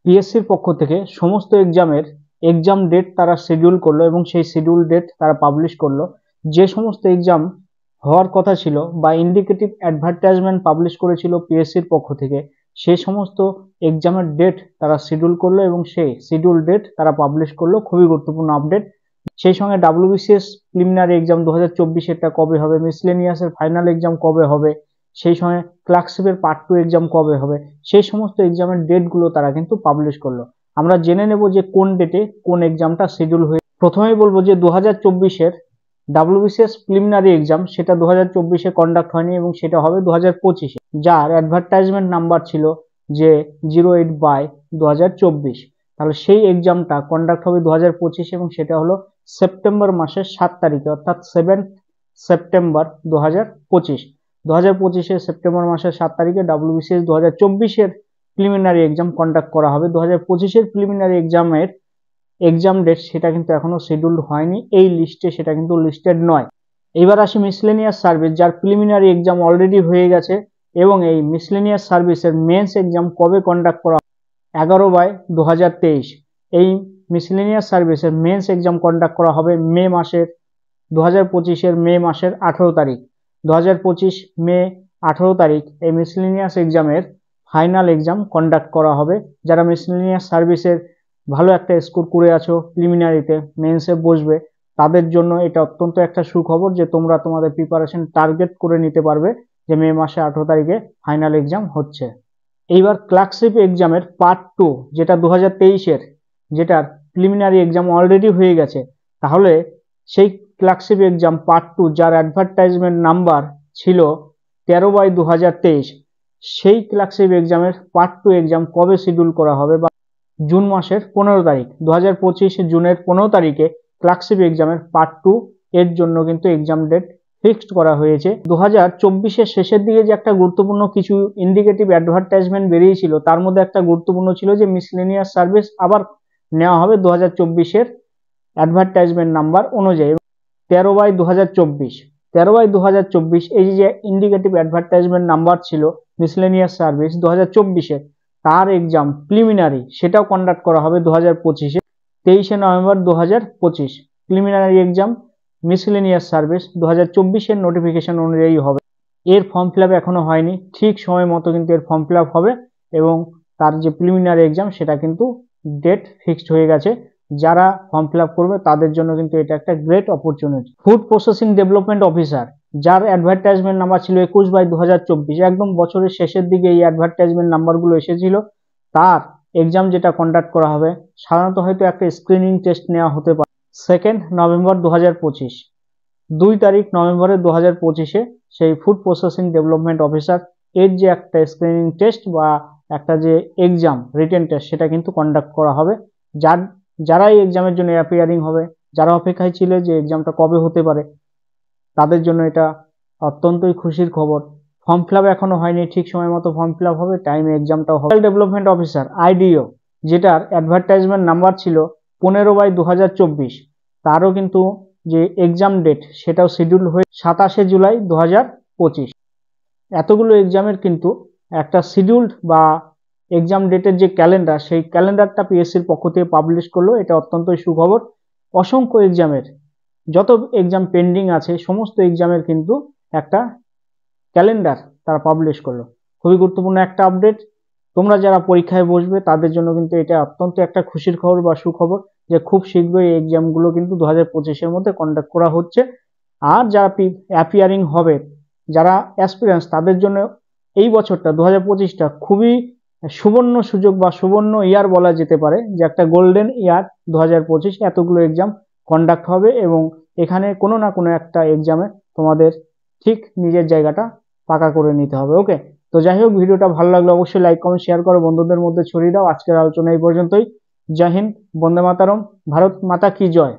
পিএসসির পক্ষ থেকে সমস্ত এক্সাম ডেট তারা শিডিউল করলো এবং সেই শিডিউল ডেট তারা পাবলিশ করলো। যে সমস্ত এক্সাম হওয়ার কথা ছিল বা ইন্ডিকেটিভ অ্যাডভার্টাইজমেন্ট পাবলিশ করেছিল পিএসসির পক্ষ থেকে, সেই সমস্ত এক্সামের ডেট তারা শিডিউল করলো এবং সেই শিডিউল ডেট তারা পাবলিশ করলো। খুবই গুরুত্বপূর্ণ আপডেট। সেই সঙ্গে ডাব্লিউবিসিএস প্রিলিমিনারি এক্সাম 2024-এরটা কবে হবে, মিসলেনিয়াসের ফাইনাল এক্সাম কবে হবে, সেই সঙ্গে ক্লার্কশিপের পার্ট 2 এক্সাম কবে হবে, সেই সমস্ত এক্সামের ডেটগুলো তারা কিন্তু পাবলিশ করলো। আমরা জেনে নেব যে কোন ডেটে কোন এক্সামটা শিডিউল হয়ে। প্রথমেই বলবো যে 2024-এর ডাব্লিউবিসিএস প্রিলিমিনারি এক্সাম সেটা 2024-এ কন্ডাক্ট হয়নি এবং সেটা হবে 2025-এ, যার অ্যাডভার্টাইজমেন্ট নাম্বার ছিল যে 08/2024। তাহলে সেই এক্সামটা কন্ডাক্ট হবে 2025 এবং সেটা হলো সেপ্টেম্বর মাসের 7 তারিখে, অর্থাৎ 7 সেপ্টেম্বর 2025। 2025-এর সেপ্টেম্বর মাসের 7 তারিখে ডাব্লিউবিসিএস 2024-এর প্রিলিমিনারি এক্সাম কন্ডাক্ট করা হবে। 2025-এর প্রিলিমিনারি এক্সামের এক্সাম ডেট সেটা কিন্তু এখনো শিডিউলড হয়নি, এই লিস্টে সেটা কিন্তু লিস্টেড নয়। এবার আসি মিসলেনিয়াস সার্ভিস, যার প্রিলিমিনারি এক্সাম অলরেডি হয়ে গেছে এবং এই মিসলেনিয়াস সার্ভিসের মেন্স এক্সাম কবে কন্ডাক্ট করা 11/2023। এই মিসলেনিয়াস সার্ভিসের মেন্স এক্সাম কন্ডাক্ট করা হবে মে মাসের 2025-এর মে মাসের 18 তারিখ। 2025 মে 18 তারিখ এই মিসলেনিয়াস এক্সামের ফাইনাল এক্সাম কন্ডাক্ট করা হবে। যারা মিসলেনিয়াস সার্ভিসের ভালো একটা স্কোর করে আছো, প্রিলিমিনারিতে মেন্সে বসবে, তাদের জন্য এটা অত্যন্ত একটা সুখবর যে তোমরা তোমাদের প্রিপারেশন টার্গেট করে নিতে পারবে যে মে মাসে 18 তারিখে ফাইনাল এক্সাম হচ্ছে। এইবার ক্লার্কশিপ এক্সামের পার্ট 2 যেটা 2023-এর, যেটার প্রিলিমিনারি এক্সাম অলরেডি হয়ে গেছে, তাহলে সেই ক্লার্কশিপ এক্সাম পার্ট 2 যার অ্যাডভার্টাইজমেন্ট নাম্বার ছিল 13/2023, সেই ক্লার্কশিপ এক্সামের পার্ট 2 এক্সাম কবে শিডিউল করা হবে বা জুন মাসের 15 তারিখ। 2025 জুনের 15 তারিখে ক্লার্কশিপ এক্সামের পার্ট 2 এর জন্য কিন্তু এক্সাম ডেট ফিক্সড করা হয়েছে। 2024-এর শেষের দিকে যে একটা গুরুত্বপূর্ণ কিছু ইন্ডিকেটিভ অ্যাডভার্টাইজমেন্ট বেরিয়েছিল, তার মধ্যে একটা গুরুত্বপূর্ণ ছিল যে মিসলেনিয়াস সার্ভিস আবার নেওয়া হবে 2024-এর অ্যাডভার্টাইজমেন্ট নাম্বার অনুযায়ী। 13/2024, 13/2024 এই যে ইন্ডিকেটিভ অ্যাডভার্টাইজমেন্ট নাম্বার ছিল মিসলেনিয়াস সার্ভিস 2024-এর, তার এক্সাম প্রিলিমিনারি সেটাও কন্ডাক্ট করা হবে 2025-এ 23 November 2025। Preliminary exam miscellaneous service 2024-এর নোটিফিকেশন অনুযায়ী হবে। এর ফর্ম ফিল আপ এখনো হয়নি, ঠিক সময় মতো কিন্তু এর ফর্ম ফিল আপ হবে এবং তার যে প্রিলিমিনারি এক্সাম সেটা কিন্তু ডেট ফিক্সড হয়ে গেছে। যারা ফর্ম ফিল আপ করবে তাদের জন্য কিন্তু এটা একটা great opportunity. Food processing development officer, যার অ্যাডভার্টাইজমেন্ট নাম্বার ছিল 21/2024, একদম বছরের শেষের দিকে এই অ্যাডভার্টাইজমেন্ট নাম্বারগুলো এসেছিল। তার এক্সাম যেটা কন্ডাক্ট করা হবে, সাধারণত হয়তো একটা স্ক্রিনিং টেস্ট নেওয়া হতে পারে 2 নভেম্বর 2025। 2 তারিখ নভেম্বরের 2025-এ সেই ফুড প্রসেসিং ডেভেলপমেন্ট অফিসার এর যে একটা স্ক্রিনিং টেস্ট বা একটা যে এক্সাম রিটেন টেস্ট সেটা কিন্তু কন্ডাক্ট করা হবে। যারা এই এক্সামের জন্য অ্যাপিয়ারিং হবে, যারা অপেক্ষায় ছিল যে এক্সামটা কবে হতে পারে, তাদের জন্য এটা অত্যন্তই খুশির খবর। ফর্ম ফিল আপ এখনো হয়নি, ঠিক সময় মতো ফর্ম ফিল আপ হবে, টাইমে এক্সামটাও হবে। ডেভেলপমেন্ট অফিসার আইডিও, যেটার অ্যাডভার্টাইজমেন্ট নাম্বার ছিল 15/2024, তারও কিন্তু যে এক্সাম ডেট সেটাও শিডিউল হয়ে 27 জুলাই 2025। এতগুলো এক্সামের কিন্তু একটা শিডিউল্ড বা এক্সাম ডেটের যে ক্যালেন্ডার, সেই ক্যালেন্ডারটা পিএসসির পক্ষ থেকে পাবলিশ করলো, এটা অত্যন্তই সুখবর। অসংখ্য এক্সামের যত এক্সাম পেন্ডিং আছে সমস্ত এক্সামের কিন্তু একটা ক্যালেন্ডার তারা পাবলিশ করলো। খুবই গুরুত্বপূর্ণ একটা আপডেট। তোমরা যারা পরীক্ষায় বসবে তাদের জন্য কিন্তু এটা অত্যন্ত একটা খুশির খবর বা সুখবর যে খুব শীঘ্রই এই এক্সামগুলো কিন্তু 2025-এর মধ্যে কন্ডাক্ট করা হচ্ছে। আর যারা অ্যাপিয়ারিং হবে, যারা অ্যাসপিরেন্স, তাদের জন্য এই বছরটা 2025টা খুবই সুবর্ণ সুযোগ বা সুবর্ণ ইয়ার বলা যেতে পারে, যে একটা গোল্ডেন ইয়ার 2025। এতগুলো এক্সাম কন্ডাক্ট হবে এবং এখানে কোনো না কোনো একটা এক্সামে তোমাদের ঠিক নিজের জায়গাটা পাকা করে নিতে হবে। ওকে, তো যাই হোক, ভিডিওটা ভালো লাগলে অবশ্যই লাইক কমেন্ট শেয়ার করো, বন্ধুদের মধ্যে ছড়িয়ে দাও। আজকের আলোচনা এই পর্যন্তই। জয় হিন্দ, বন্দে মাতারম, ভারত মাতা কি জয়।